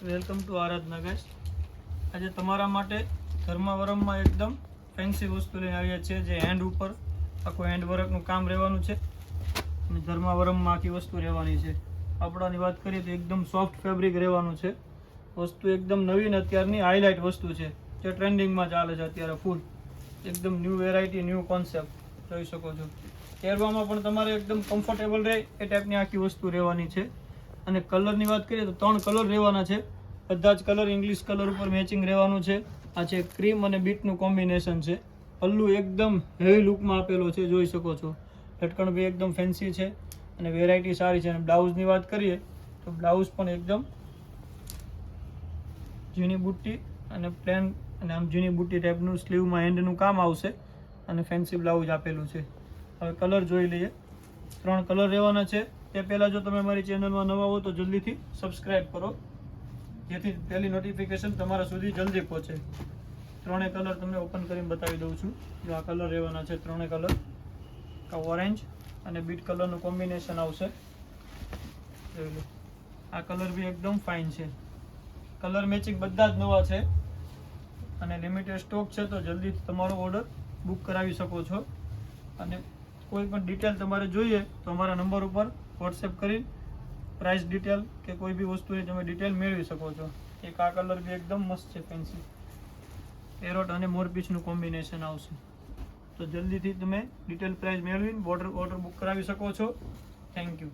Welcome to Aradhana guys. આજે તમારા માટે ધર્માવરમમાં એકદમ ફેન્સી વસ્તુ લઈને આવ્યા છે, જે હેન્ડ ઉપર આખું હેન્ડ વર્કનું કામ રહેવાનું છે અને ધર્માવરમમાં આખી વસ્તુ રહેવાની છે. કપડાની વાત કરીએ તો એકદમ સોફ્ટ ફેબ્રિક રહેવાનું છે. વસ્તુ એકદમ નવીન અત્યારની હાઇલાઇટ વસ્તુ છે, જે ટ્રેન્ડિંગમાં ચાલે છે અત્યારે ફૂલ. એકદમ ન્યૂ વેરાયટી, ન્યૂ કોન્સેપ્ટ જોઈ શકો છો. પહેરવામાં પણ તમારે એકદમ કમ્ફર્ટેબલ રહે એ ટાઈપની આખી વસ્તુ રહેવાની છે. અને કલરની વાત કરીએ તો 3 કલર રહેવાના છે. બધા જ કલર ઇંગ્લિશ કલર ઉપર મેચિંગ રહેવાનું છે. આ છે ક્રીમ અને બીટનું કોમ્બિનેશન છે. પલ્લુ એકદમ હેવી લુકમાં આપેલો છે, જોઈ શકો છો. લટકણ બી એકદમ ફેન્સી છે અને વેરાયટી સારી છે. અને બ્લાઉઝની વાત કરીએ તો બ્લાઉઝ પણ એકદમ ઝીણી બુટ્ટી અને પ્લેન અને આમ ઝીણી બુટ્ટી ટાઈપનું સ્લીવમાં હેન્ડનું કામ આવશે અને ફેન્સી બ્લાઉઝ આપેલું છે. હવે કલર જોઈ લઈએ. 3 કલર રહેવાના છે. તે પહેલાં જો તમે મારી ચેનલમાં નવા હો તો જલ્દીથી સબસ્ક્રાઈબ કરો, જેથી પહેલી નોટિફિકેશન તમારા સુધી જલ્દી પહોંચે. 3 કલર તમને ઓપન કરીને બતાવી દઉં છું. જો આ કલર રહેવાના છે, 3 કલર. ઓરેન્જ અને બીટ કલરનું કોમ્બિનેશન આવશે. જોઈ લો, આ કલર બી એકદમ ફાઇન છે. કલર મેચિંગ બધા જ નવા છે અને લિમિટેડ સ્ટોક છે, તો જલ્દીથી તમારો ઓર્ડર બુક કરાવી શકો છો. અને કોઈ પણ ડિટેલ તમારે જોઈએ તો અમારા નંબર ઉપર વોટ્સએપ કરી પ્રાઇસ ડિટેલ કે કોઈ બી વસ્તુની તમે ડિટેલ મેળવી શકો છો. એક આ કલર બી એકદમ મસ્ત છે, ફેન્સી પેરોટ અને મોરપીસનું કોમ્બિનેશન આવશે. તો જલ્દીથી તમે ડિટેલ પ્રાઇસ મેળવીને ઓર્ડર બુક કરાવી શકો છો. Thank you.